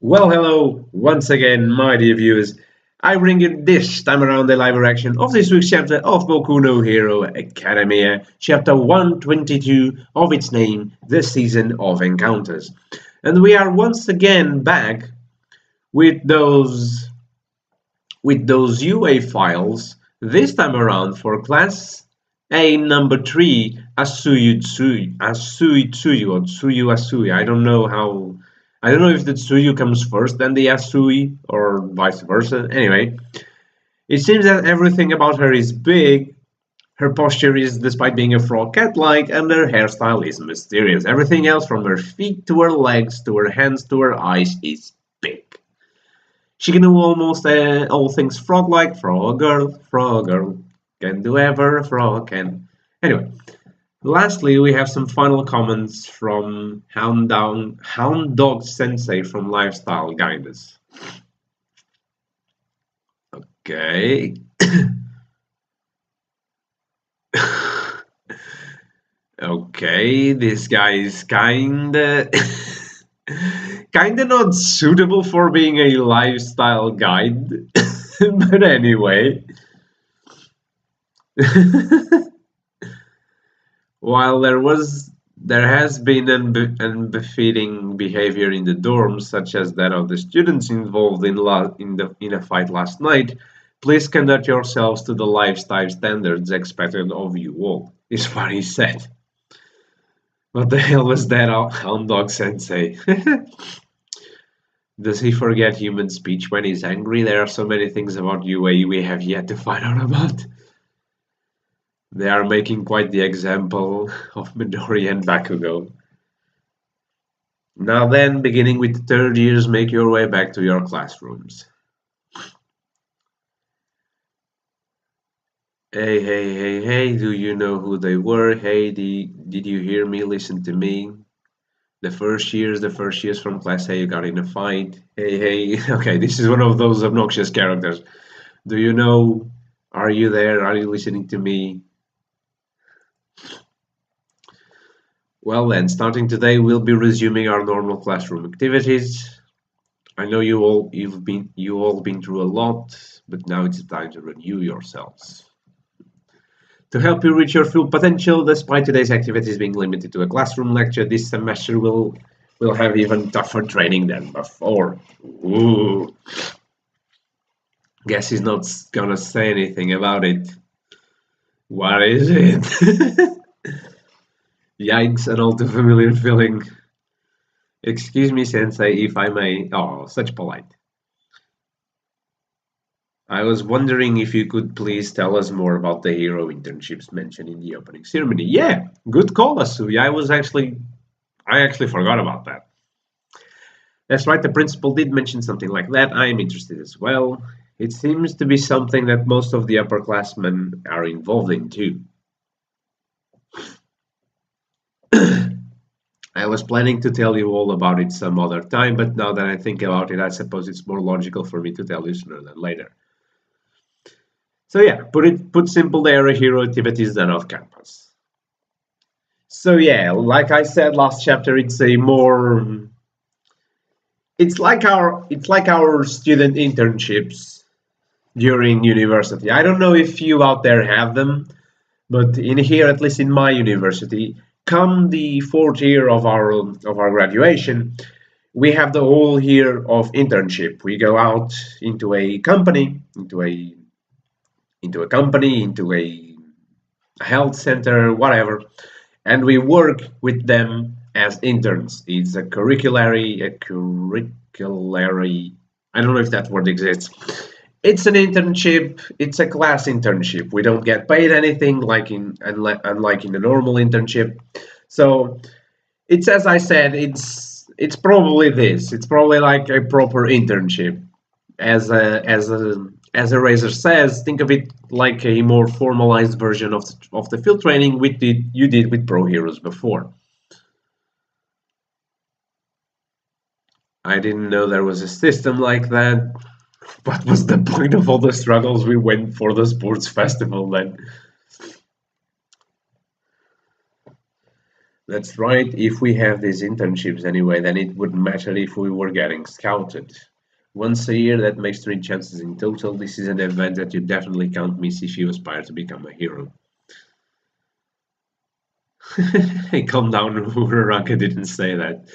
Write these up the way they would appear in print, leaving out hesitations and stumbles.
Well, hello once again, my dear viewers. I bring you this time around the live reaction of this week's chapter of Boku no Hero Academia, chapter 122 of its name, The Season of Encounters. And we are once again back with those UA files, this time around for class A number 3, Asui or Tsuyu Asui. I don't know if the Tsuyu comes first then the Asui or vice versa. Anyway, it seems that everything about her is big. Her posture is, despite being a frog, cat-like, and her hairstyle is mysterious. Everything else, from her feet to her legs to her hands to her eyes, is big. She can do almost all things frog-like. Frog girl, can do ever a frog can. Anyway, lastly, we have some final comments from Hound Dog Sensei from Lifestyle Guidance. Okay. Okay, this guy is kinda kinda not suitable for being a lifestyle guide. But anyway. While there has been unbefitting behavior in the dorms, such as that of the students involved in a fight last night, please conduct yourselves to the lifestyle standards expected of you all, is what he said. What the hell was that, Hound Dog Sensei? Does he forget human speech when he's angry? There are so many things about UAE we have yet to find out about. They are making quite the example of Midoriya and Bakugo. Now then, beginning with the third years, make your way back to your classrooms. Hey, do you know who they were? Hey, did you hear me? Listen to me. The first years from class A, you got in a fight. Hey, okay, this is one of those obnoxious characters. Do you know? Are you there? Are you listening to me? Well then, starting today, we'll be resuming our normal classroom activities. I know you all been through a lot, but now it's time to renew yourselves. To help you reach your full potential, despite today's activities being limited to a classroom lecture, this semester will have even tougher training than before. Ooh. Guess he's not gonna say anything about it. What is it? Yikes, an all too familiar feeling. Excuse me, Sensei, if I may. Oh, such polite. I was wondering if you could please tell us more about the hero internships mentioned in the opening ceremony. Yeah, good call, Asui. I actually forgot about that. That's right, the principal did mention something like that. I am interested as well. It seems to be something that most of the upperclassmen are involved in too. I was planning to tell you all about it some other time, but now that I think about it, I suppose it's more logical for me to tell you sooner than later. So yeah, put simple, there are hero activities done off campus. So yeah, like I said last chapter, it's like our student internships during university. I don't know if you out there have them, but in here, at least in my university, come the fourth year of our graduation, we have the whole year of internship. We go out into a company, into a health center, whatever, and we work with them as interns. It's a curriculary. I don't know if that word exists. It's an internship. It's a class internship. We don't get paid anything, unlike in a normal internship. So it's, as I said, it's probably this. It's probably like a proper internship. As a Razor says, think of it like a more formalized version of the field training you did with Pro Heroes before. I didn't know there was a system like that. What was the point of all the struggles we went for the sports festival then? That's right. If we have these internships anyway, then it wouldn't matter if we were getting scouted. Once a year, that makes three chances in total. This is an event that you definitely can't miss if you aspire to become a hero. Hey, calm down, Uraraka didn't say that.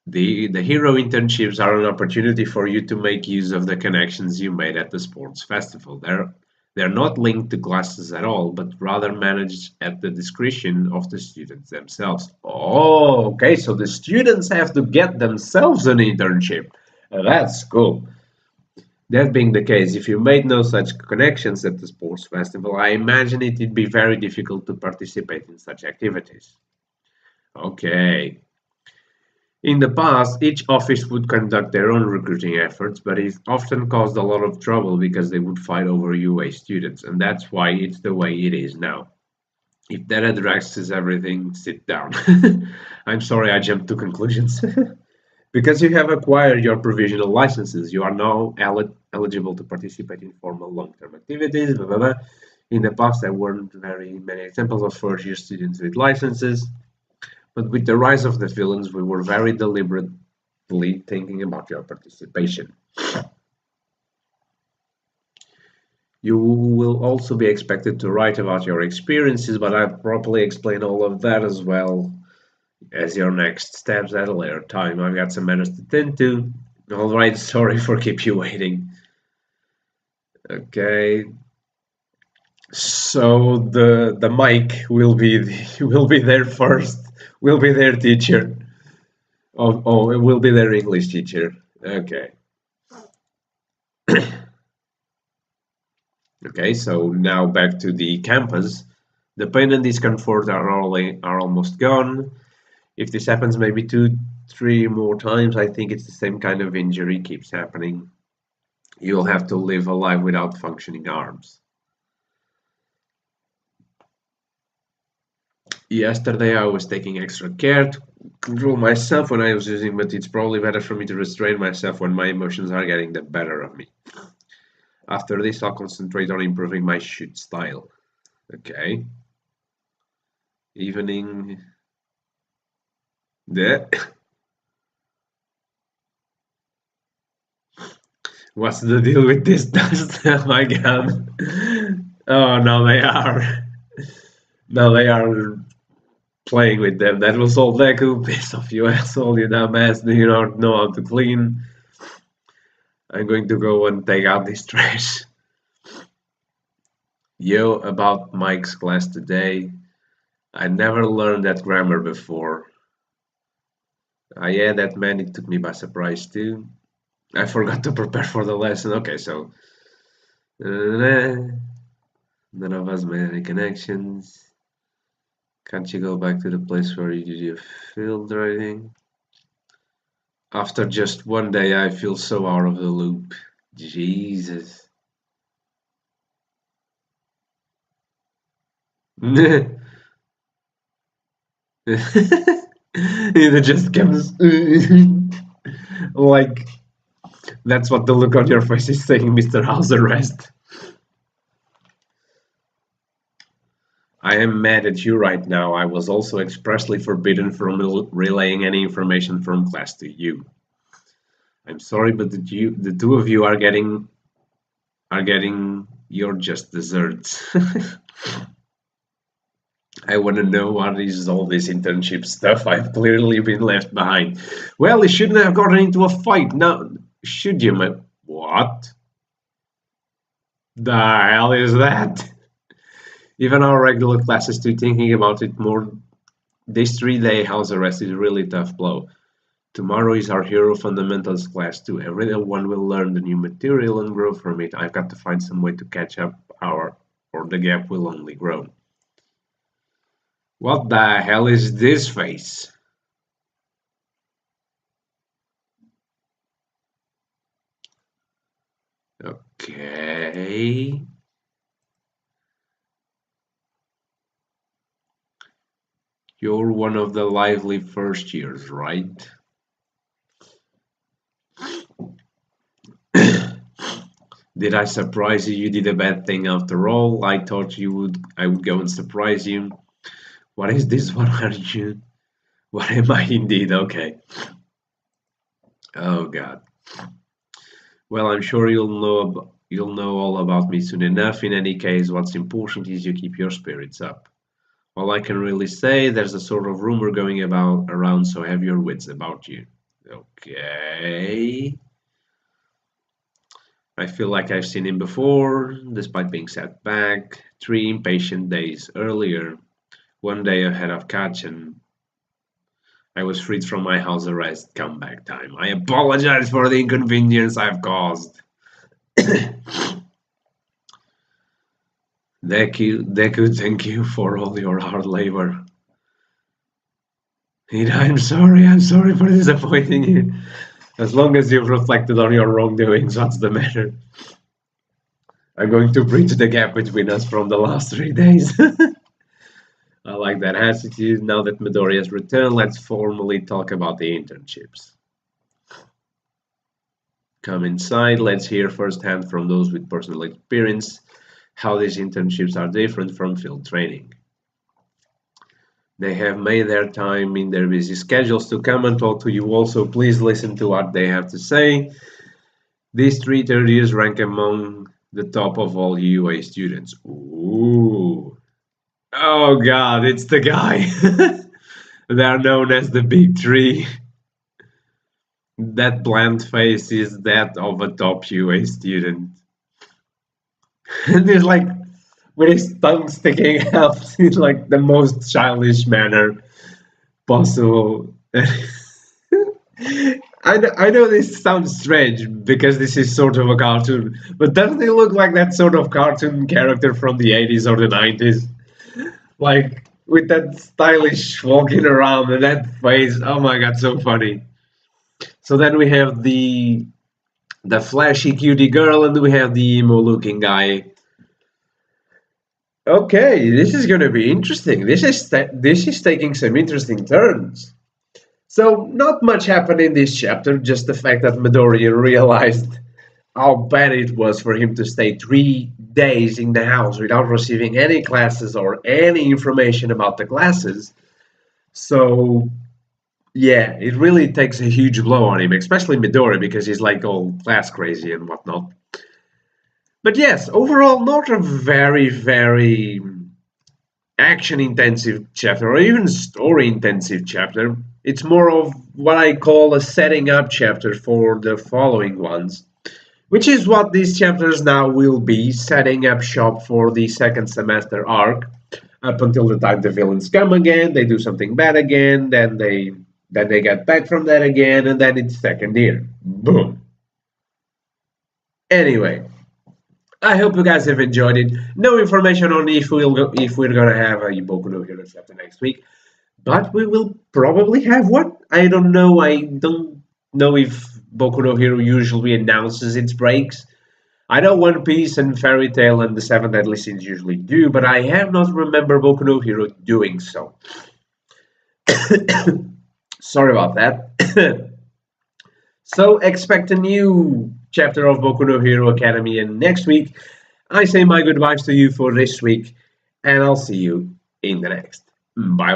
The hero internships are an opportunity for you to make use of the connections you made at the sports festival. They're not linked to classes at all, but rather managed at the discretion of the students themselves. Oh, okay, so the students have to get themselves an internship. That's cool. That being the case, if you made no such connections at the sports festival, I imagine it'd be very difficult to participate in such activities. Okay. In the past, each office would conduct their own recruiting efforts, but it often caused a lot of trouble because they would fight over UA students, and that's why it's the way it is now. If that addresses everything, sit down. I'm sorry I jumped to conclusions. Because you have acquired your provisional licenses, you are now eligible to participate in formal long-term activities. Blah, blah, blah. In the past, there weren't very many examples of first-year students with licenses, but with the rise of the villains, we were very deliberately thinking about your participation. You will also be expected to write about your experiences, but I'll properly explain all of that as well as your next steps at a later time. I've got some matters to tend to. Alright, sorry for keep you waiting. Okay, so the mic will be will be there first. Will be their teacher. Oh, it will be their English teacher. Okay. Okay, so now back to the campus. The pain and discomfort are almost gone. If this happens maybe two, three more times, I think it's the same kind of injury keeps happening. You'll have to live a life without functioning arms. Yesterday I was taking extra care to control myself when I was using, but it's probably better for me to restrain myself when my emotions are getting the better of me. After this, I'll concentrate on improving my shoot style. Okay. Evening. There. What's the deal with this dust? Oh my god. Oh, no, they are. No, they are playing with them. That was all Deku. Piss off, you asshole, you dumbass. Do you not know how to clean? I'm going to go and take out this trash. Yo, about Mike's class today. I never learned that grammar before. Yeah, that man, it took me by surprise too. I forgot to prepare for the lesson. Okay, so none of us made any connections. Can't you go back to the place where you did your field writing? After just one day, I feel so out of the loop. Jesus. It just comes like that's what the look on your face is saying, Mr. House Arrest. I am mad at you right now. I was also expressly forbidden from relaying any information from class to you. I'm sorry, but the two of you are getting your just desserts. I want to know what is all this internship stuff. I've clearly been left behind. Well, you shouldn't have gotten into a fight. Now, should you, man? What the hell is that? Even our regular classes too, thinking about it more, this 3-day house arrest is a really tough blow. Tomorrow is our hero fundamentals class too. Everyone will learn the new material and grow from it. I've got to find some way to catch up or the gap will only grow. What the hell is this face? Okay. You're one of the lively first years, right? Did I surprise you? You did a bad thing after all. I thought I would go and surprise you. What is this? What are you? What am I indeed? Okay. Oh God. Well, I'm sure you'll know all about me soon enough. In any case, what's important is you keep your spirits up. All I can really say, there's a sort of rumor going about around, so have your wits about you. Okay. I feel like I've seen him before, despite being set back 3 impatient days earlier. One day ahead of catch, and I was freed from my house arrest comeback time. I apologize for the inconvenience I've caused. Deku, thank you for all your hard labor. And I'm sorry for disappointing you. As long as you've reflected on your wrongdoings, what's the matter? I'm going to bridge the gap between us from the last 3 days. I like that attitude. Now that Midoriya has returned, let's formally talk about the internships. Come inside, let's hear firsthand from those with personal experience how these internships are different from field training. They have made their time in their busy schedules to come and talk to you also. Please listen to what they have to say. These 3 third years rank among the top of all UA students. Ooh. Oh God, it's the guy. They are known as the Big Three. That bland face is that of a top UA student. And he's like, with his tongue sticking out in like the most childish manner possible. I know this sounds strange because this is sort of a cartoon, but doesn't he look like that sort of cartoon character from the 80s or the 90s? Like with that stylish walking around and that face. Oh my god, so funny. So then we have the flashy cutie girl and we have the emo looking guy. Okay, this is going to be interesting. This is taking some interesting turns. So not much happened in this chapter, just the fact that Midoriya realized how bad it was for him to stay 3 days in the house without receiving any classes or any information about the classes. So yeah, it really takes a huge blow on him, especially Midori because he's like all class crazy and whatnot. But yes, overall, not a very action intensive chapter or even story intensive chapter. It's more of what I call a setting up chapter for the following ones, which is what these chapters now will be, setting up shop for the second semester arc up until the time the villains come again, they do something bad again, then they get back from that again, and then it's second year. Boom. Anyway, I hope you guys have enjoyed it. No information on if we're gonna have a Boku no Hero chapter next week, but we will probably have one. I don't know. I don't know if Boku no Hero usually announces its breaks. I know One Piece and Fairy Tail and the Seven Deadly Sins usually do, but I have not remember Boku no Hero doing so. Sorry about that. So expect a new chapter of Boku no Hero Academy next week. I say my goodbyes to you for this week, and I'll see you in the next. Bye.